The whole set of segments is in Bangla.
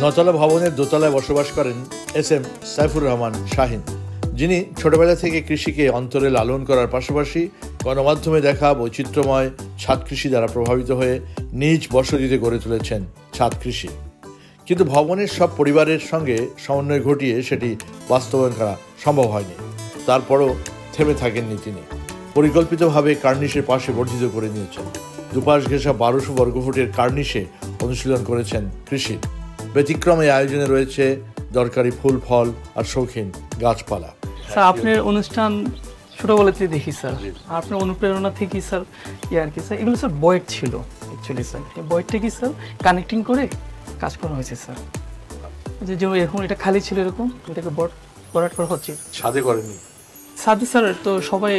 নতলা ভবনের দোতলায় বসবাস করেন এস.এম. সাইফুর রহমান শাহিন, যিনি ছোটবেলা থেকে কৃষিকে অন্তরে লালন করার পাশাপাশি গণমাধ্যমে দেখা বৈচিত্র্যময় ছাদ কৃষি দ্বারা প্রভাবিত হয়ে নিজ বসতিতে গড়ে তুলেছেন ছাদ কৃষি। কিন্তু ভবনের সব পরিবারের সঙ্গে সমন্বয় ঘটিয়ে সেটি বাস্তবায়ন করা সম্ভব হয়নি। তারপরও থেমে থাকেননি তিনি, পরিকল্পিতভাবে কার্নিশের পাশে বর্ধিত করে নিয়েছেন। দুপাশ ঘেঁষা 1200 বর্গফুটের কার্নিশে অনুশীলন করেছেন কৃষি। ব্যতিক্রমে আয়োজনে রয়েছে দরকারি ফুল ফল আর শৌখিন গাছপালা। স্যার আপনার অনুষ্ঠান ছোটবেলাতে দেখি স্যার, আপনার অনুপ্রেরণা থেকে স্যার আর কি স্যার, এগুলো স্যার বয়েড ছিল অ্যাকচুয়ালি স্যার। এই বয়েডটা কি স্যার কানেক্টিং করে কাজ করা হয়েছে স্যার। যেমন এরকম এটা খালি ছিল, এরকম এটাকে বরাট করা হচ্ছে। ছাদে করেনি? ছাদে স্যার তো সবাই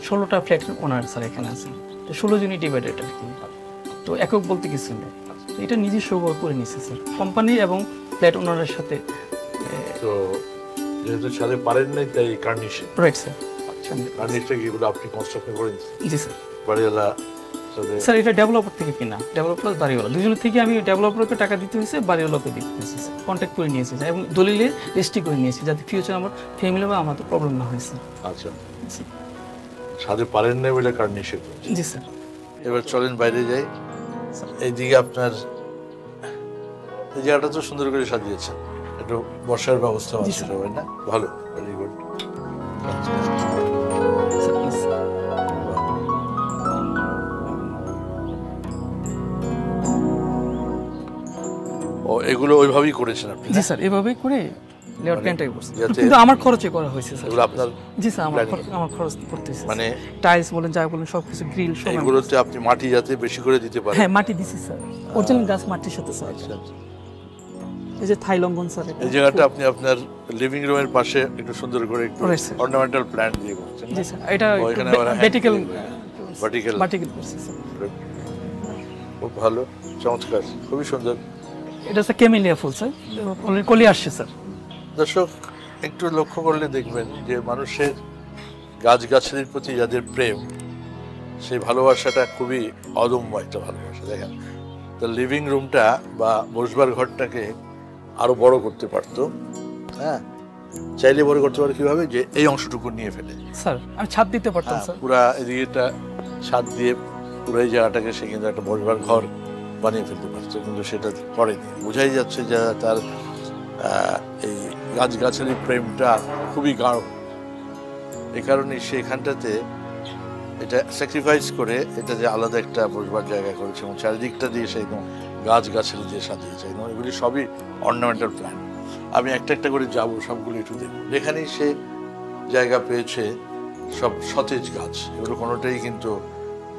16টা ফ্ল্যাট ওনার স্যার এখানে আছে, তো 16 জনই ডিভাইডেড আর কি। তো একক বলতে কিছু নেই, এটা নিজস্ব করে নিচ্ছে স্যার কোম্পানি এবং ফ্ল্যাট ওনারের সাথে। তো যেহেতু ছাদে পারেন নাই তাই কার্নিশে। Right sir. কার্নিশটা কি এগুলো আপনি কনস্ট্রাকশন করেন? জি স্যার। বাড়িওয়ালা স্যার এটা ডেভেলপার থেকে কিনা, ডেভেলপার বাড়িওয়ালা দুজনের থেকে আমি ডেভেলপারকে টাকা দিতে হয়েছে, বাড়িওয়ালাকে দিতে হয়েছে স্যার। কন্ট্যাক্ট করে নিয়েছি স্যার এবং দলিলে রেজিস্ট্রি করে নিয়েছি যাতে ফিউচার আমার ফ্যামিলি বা আমার তো প্রবলেম না হয় স্যার। আচ্ছা, ছাদে পারেন না বলে কার্নিশে। জি স্যার। এবার চলেন বাইরে যাই। এইদিকে আপনার এই জায়গাটা তো সুন্দর করে সাজিয়েছেন, একটু বসার ব্যবস্থা আছে সবাই না? ভালো, ভেরি গুড। ও এগুলো ওইভাবেই করেছেন আপনি? জি স্যার, এভাবেই করে লেআউট প্ল্যানটাই করছি, কিন্তু আমার খরচে করা হয়েছে স্যার। এগুলো আপনার? জি স্যার, আমার খরচ করতেছে। মানে টাইলস বলেন, যা বলেন সবকিছু, গ্রিল সব। এগুলোতে আপনি মাটি যাতে বেশি করে দিতে পারেন? হ্যাঁ, মাটি দিছি স্যার, অরিজিনাল গাছ মাটির সাথে স্যার। এই যে থাই লঙ্ঘন স্যার, এই জায়গাটা আপনি আপনার লিভিং রুমের পাশে একটু সুন্দর করে একটু অর্নামেন্টাল প্ল্যান্ট দিয়ে করছেন? জি স্যার, এটা ভার্টিক্যাল করছি স্যার। খুব ভালো, চমৎকার, খুবই সুন্দর। এটা স্যার ক্যামেলিয়া ফুল স্যার, অলরেডি কলি আসছে স্যার। দর্শক একটু লক্ষ্য করলে দেখবেন যে মানুষের গাছগাছালির প্রতি যাদের প্রেম, সেই ভালোবাসাটা খুবই অদম্য একটা ভালোবাসা। দেখেন, তো লিভিং রুমটা বা বসবার ঘরটাকে আরো বড় করতে পারতো। হ্যাঁ, চাইলে বড় করতে পারে কিভাবে, যে এই অংশটুকু নিয়ে ফেলে স্যার আমি ছাদ দিতে পারতাম স্যার, পুরা এদিকেটা ছাদ দিয়ে পুরো এই জায়গাটাকে সে কিন্তু একটা বসবার ঘর বানিয়ে ফেলতে পারতো, কিন্তু সেটা করেনি। বোঝাই যাচ্ছে যে তার এই গাছগাছালির প্রেমটা খুবই গাঢ়। এই কারণে সে এখানটাতে এটা স্যাক্রিফাইস করে এটা যে আলাদা একটা বসবার জায়গা করেছে এবং চারিদিকটা দিয়ে সে একদম গাছগাছালি দিয়ে সাজিয়েছে। এবং এগুলি সবই অর্নামেন্টাল প্ল্যান। আমি একটা একটা করে যাবো, সবগুলো একটু দেখবো। এখানেই সে জায়গা পেয়েছে সব সতেজ গাছ, এগুলো কোনোটাই কিন্তু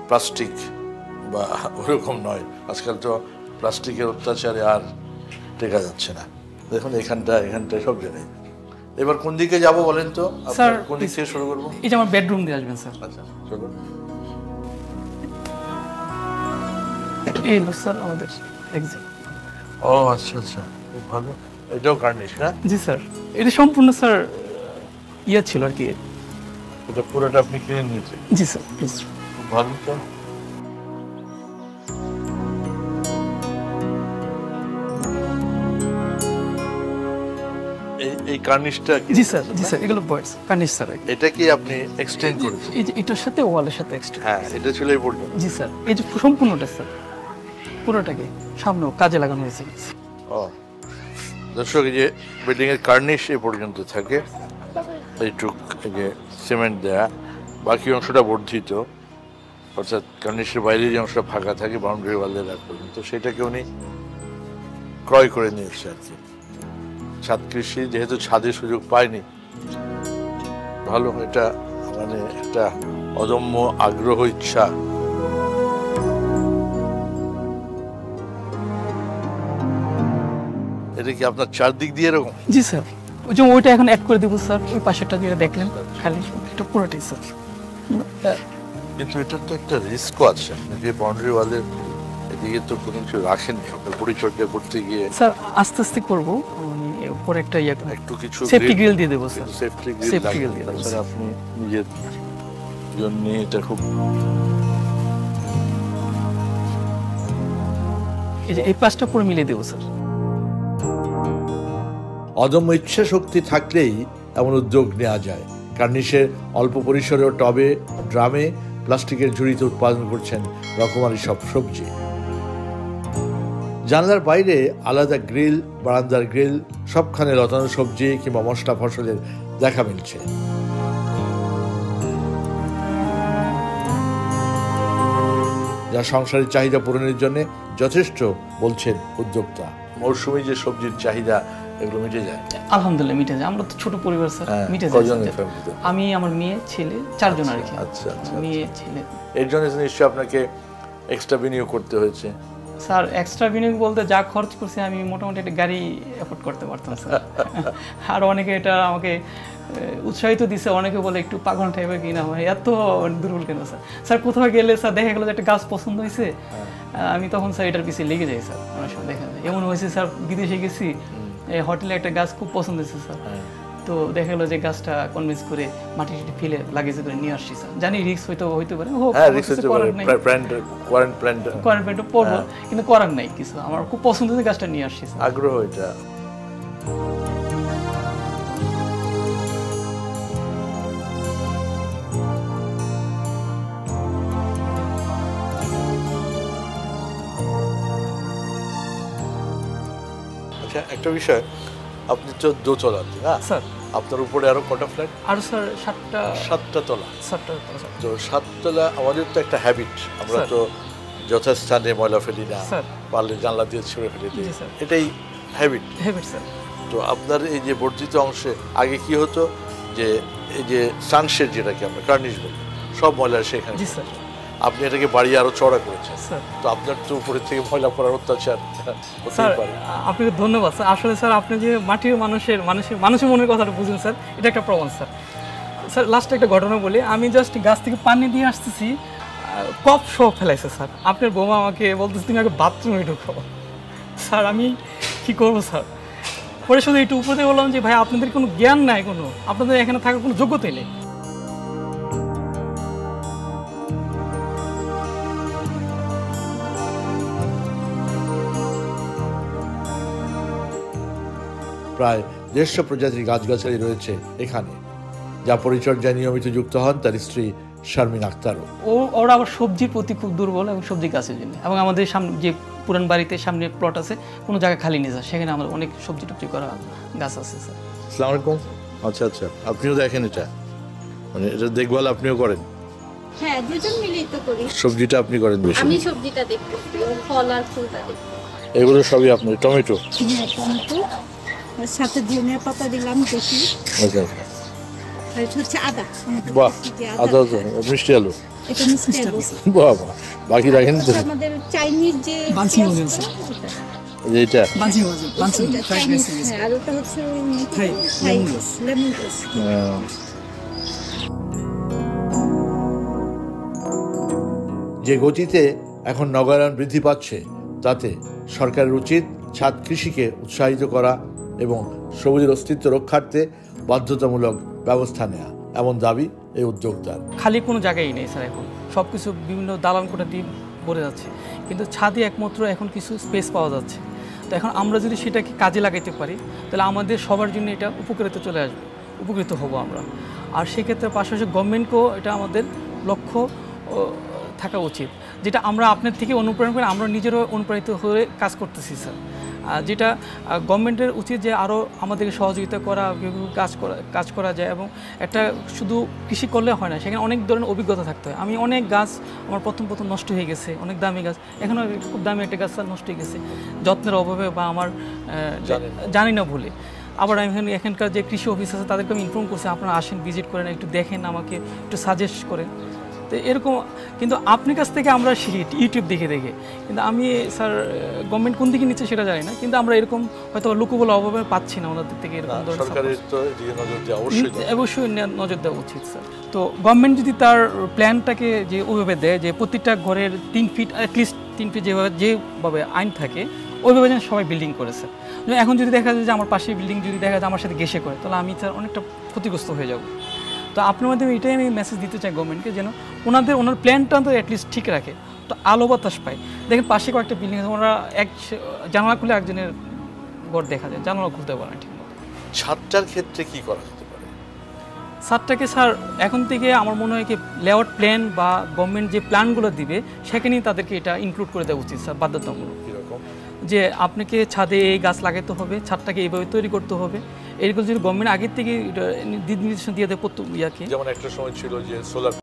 প্লাস্টিক বা ওরকম নয়। আজকাল তো প্লাস্টিকের অত্যাচারে আর টেকা যাচ্ছে না। দেখুন এখানটায় সব জায়গায়। এবার কোন দিকে যাব বলেন তো স্যার? কোন দিক থেকে শুরু করবো? এই যে আমার বেডরুম দিয়ে আসবেন স্যার। আচ্ছা চলুন। এই লো স্যার আমাদের এক্সিট। ও আচ্ছা আচ্ছা, খুব ভালো। এটাও কার্নিশ না? জি স্যার, এটা সম্পূর্ণ স্যার ইয়ে ছিল আর কি। এটা পুরোটা আপনি কিনে নিয়েছেন? জি স্যার, প্লিজ। খুব ভালো। তো এই কার্নিশটা? জি স্যার, জি স্যার, এগুলো বয়েডস কার্নিশ স্যার। এটা কি আপনি এক্সটেন্ড করেছেন? এই যে এটার সাথে ওয়ালের সাথে এক্সটেন্ড। হ্যাঁ, এটা ছিল এই পর্যন্ত? জি স্যার, এই যে সম্পূর্ণটা স্যার, পুরোটাকে সামনেও কাজে লাগানো হয়েছে। ও দর্শক, এই যে বিল্ডিং এর কার্নিশ এ পর্যন্ত থাকে, এইটুক এই যে সিমেন্ট দেয়া, বাকি অংশটা বর্ধিত, অর্থাৎ কার্নিশের বাইরে যে অংশটা ফাঁকা থাকে বাউন্ডারি ওয়ালের আগ পর্যন্ত, সেটাকে উনি ক্রয় করে নিয়েছে আর কি। ছাদ কৃষি যেহেতু ছাদে সুযোগ পায়নি, ভালো, এটা মানে একটা অদম্য আগ্রহ, ইচ্ছা। এটা কি আপনার চারদিক দিয়ে এরকম? জি স্যার, ওই যে ওইটা এখন অ্যাড করে দেবো স্যার, ওই পাশেরটা যেটা দেখলেন খালি, এটা পুরোটাই স্যার। কিন্তু এটার তো একটা রিস্কও আছে, যে বাউন্ডারি ওয়ালের এদিকে তো কোনো কিছু রাখেননি, আপনার পরিচর্যা করতে গিয়ে। স্যার আস্তে আস্তে করবো, উপরে একটা ইয়ে একটু কিছু সেফটি গ্রিল দিয়ে দেবো স্যার। সেফটি গ্রিল দিয়ে দেবো স্যার। আপনি নিজের জন্য এটা খুব, এই যে এই পাশটা পুরো মিলিয়ে দেবো স্যার। অদম্য ইচ্ছা শক্তি থাকলেই এমন উদ্যোগ নেওয়া যায়। কার্নিশের অল্প পরিসরেও টবে, ড্রামে, প্লাস্টিকের ঝুড়িতে উৎপাদন করছেন রকমারি সব সবজি। জানলার বাইরে আলাদা গ্রিল, বারান্দার গ্রিল, সবখানে লতানো সবজি কিংবা মশলা ফসলের দেখা মিলছে। যা সংসারের চাহিদা পূরণের জন্য যথেষ্ট বলছেন উদ্যোক্তা। মৌসুমী যে সবজির চাহিদা এগুলো মিটে যায়? আলহামদুলিল্লাহ মিটে যায়। আমরা তো ছোট পরিবার স্যার, মিটে যায়। আমি, আমার মেয়ে, ছেলে, 4 জন আর কি। আচ্ছা আচ্ছা, মেয়ে, ছেলে। এর জন্য নিশ্চয়ই আপনাকে এক্সট্রা বিনিয়োগ করতে হয়েছে। স্যার এক্সট্রা বিনিয়োগ বলতে যা খরচ করছি আমি মোটামুটি একটা গাড়ি এফোর্ড করতে পারতাম স্যার। আর অনেকে এটা আমাকে উৎসাহিত দিছে, অনেকে বলে একটু পাগল টাইপের কিনা হয়, এত দুর্বল কেন স্যার। স্যার কোথাও গেলে স্যার দেখা গেলো যে একটা গাছ পছন্দ হয়েছে, আমি তখন স্যার এটার পিছিয়ে লেগে যাই স্যার। অনেক সময় দেখা যায় এমন হয়েছে স্যার, বিদেশে গেছি, হোটেলে একটা গাছ খুব পছন্দ হয়েছে স্যার, তো দেখা গেলো যে গাছটা কনভিন্স করে মাটি ফেলে লাগিয়েছে করে নিয়ে আসছি স্যার। জানি রিস্ক হইতে পারে, কোয়ারেন্টাইনটা পড়বো, কিন্তু করার নাই কিছু। আমার খুব পছন্দ হয়েছে, গাছটা নিয়ে আসছি স্যার। আগ্রহ এটা। আচ্ছা, একটা বিষয়, আপনি তো দোতলাতে না স্যার? আপনার উপরে আরো কটা ফ্ল্যাট? আর স্যার 7টা তলা। 7টা তো 7 তলা। আমাদের তো একটা হ্যাবিট, আমরা তো যথাস্থানে ময়লা ফেলি না, পারলে জানলা দিয়ে ছুঁড়ে ফেলে দিই, এটাই হ্যাবিট স্যার। তো আপনার এই যে বর্ধিত অংশে আগে কি হতো, যে এই যে সানশেড যেটাকে আমরা কার্নিশ বলি, সব ময়লা সেখানে। আপনি এটাকে বাড়িয়ে আরো চড়া করেছেন, তো আপনার তো উপরে থেকে ময়লা পড়ার অত্যাচার স্যার। আপনাকে ধন্যবাদ স্যার। আসলে স্যার আপনি যে মাটির মানুষের মনের কথাটা বুঝেন স্যার, এটা একটা প্রমাণ স্যার। স্যার লাস্টে একটা ঘটনা বলি, আমি জাস্ট গাছ থেকে পানি দিয়ে আসতেছি, কপ সব ফেলাইছে স্যার। আপনার বৌমা আমাকে বলতেছে তুমি আগে বাথরুমে ঢুকো। স্যার আমি কি করবো স্যার? পরে শুধু একটু উপরে বললাম যে ভাই আপনাদের কোনো জ্ঞান নাই, আপনাদের এখানে থাকার কোনো যোগ্যতাই নেই। প্রায় 150 প্রজাতির গাছগাছালি রয়েছে এখানে, যা পরিচর্যায় নিয়মিত যুক্ত হন তার স্ত্রী শারমিন আক্তারও। ওরা আবার সবজির প্রতি খুব দুর্বল, এবং সবজি গাছের জন্য। এবং আমাদের সামনে যে পুরান বাড়িতে সামনে প্লট আছে, কোনো জায়গা খালি নেই স্যার, সেখানে আমার অনেক সবজি টবজি করা গাছ আছে স্যার। আসসালামু আলাইকুম। আচ্ছা আচ্ছা, আপনিও দেখেন এটা, মানে এটা দেখভাল আপনিও করেন? হ্যাঁ, দুজন মিলেই তো করি। সবজিটা আপনি করেন বেশি? আমি সবজিটা দেখতেছি, ফল আর ফুলটা দেখতেছি। এগুলো সবই আপনার? টমেটো? হ্যাঁ, টমেটো, আর সাথে ধনিয়া পাতা দিলাম বেশি। আচ্ছা, আর এটা হচ্ছে আদা। বাহ, আদা তো মিষ্টি আলু। এটা মিষ্টি আলু। বাহ বাহ, বাকি রাখেন তো। আমাদের চাইনিজ যে এইটা আর ওটা হচ্ছে লেমন গ্রাস। যে গতিতে এখন নগরায়ণ বৃদ্ধি পাচ্ছে, তাতে সরকারের উচিত ছাদ কৃষিকে উৎসাহিত করা এবং সবুজের অস্তিত্ব রক্ষার্থে বাধ্যতামূলক ব্যবস্থা নেওয়া, এমন দাবি এই উদ্যোক্তার। খালি কোনো জায়গায় নেই স্যার, এখন সব কিছু বিভিন্ন দালান কোঠা দিয়ে ভরে যাচ্ছে, কিন্তু ছাদে একমাত্র এখন কিছু স্পেস পাওয়া যাচ্ছে। তো এখন আমরা যদি সেটাকে কাজে লাগাইতে পারি, তাহলে আমাদের সবার জন্য এটা উপকৃত চলে আসবে, উপকৃত হব আমরা। আর সেক্ষেত্রে পাশাপাশি গভর্নমেন্টকেও এটা আমাদের লক্ষ্য থাকা উচিত, যেটা আমরা আপনার থেকে অনুপ্রেরণা করে আমরা নিজেরও অনুপ্রাণিত হয়ে কাজ করতেছি স্যার। যেটা গভর্নমেন্টের উচিত যে আরও আমাদেরকে সহযোগিতা করা, কাজ করা যায়। এবং একটা শুধু কৃষি করলে হয় না, সেখানে অনেক ধরনের অভিজ্ঞতা থাকতে হয়। আমি অনেক গাছ আমার প্রথম নষ্ট হয়ে গেছে, অনেক দামি গাছ, এখনও খুব দামি একটা গাছ নষ্ট হয়ে গেছে যত্নের অভাবে বা আমার জানি না ভুলে। আবার আমি এখানকার যে কৃষি অফিস আছে তাদেরকে আমি ইনফর্ম করছি, আপনারা আসেন, ভিজিট করেন, একটু দেখেন, আমাকে একটু সাজেস্ট করেন। তো এরকম কিন্তু আপনার কাছ থেকে আমরা শিখি ইউটিউব দেখে, কিন্তু আমি স্যার গভর্নমেন্ট কোন দিকে নিচ্ছে সেটা জানি না, কিন্তু আমরা এরকম হয়তো লোকবল অভাবে পাচ্ছি না ওনাদের থেকে এরকম অবশ্যই নজর দেওয়া উচিত স্যার। তো গভর্নমেন্ট যদি তার প্ল্যানটাকে যে ওইভাবে দেয় যে প্রতিটা ঘরের 3 ফিট অ্যাটলিস্ট 3 ফিট যেভাবে আইন থাকে ওইভাবে যেন সবাই বিল্ডিং করেছে। এখন যদি দেখা যায় যে আমার পাশের বিল্ডিং যদি দেখা যায় আমার সাথে ঘেঁষে করে, তাহলে আমি স্যার অনেকটা ক্ষতিগ্রস্ত হয়ে যাব। তো আপনার মাধ্যমে এটাই আমি মেসেজ দিতে চাই গভর্নমেন্টকে, যেন ওনার প্ল্যানটা তো অ্যাটলিস্ট ঠিক রাখে, তো আলো বাতাস পায়। দেখেন পাশে কয়েকটা বিল্ডিং আছে, ওরা এক জানালা খুলে একজনের ঘর দেখা যায়, জানালা খুলতে পারে না ঠিক মতো। ছাদটার ক্ষেত্রে কি করা যেতে পারে? ছাদটাকে স্যার এখন থেকে আমার মনে হয় কি লেআউট প্ল্যান বা গভর্নমেন্ট যে প্ল্যানগুলো দিবে সেখানেই তাদেরকে এটা ইনক্লুড করে দেওয়া উচিত স্যার, বাধ্যতামূলক। কিরকম? যে আপনাকে ছাদে এই গাছ লাগাতে হবে, ছাদটাকে এইভাবে তৈরি করতে হবে, এরকম যদি গভর্নমেন্ট আগের থেকে দিক নির্দেশনা দিয়ে দেয় প্রত্যেক ইয়াকে। যেমন একটা সময় ছিল যে সোলার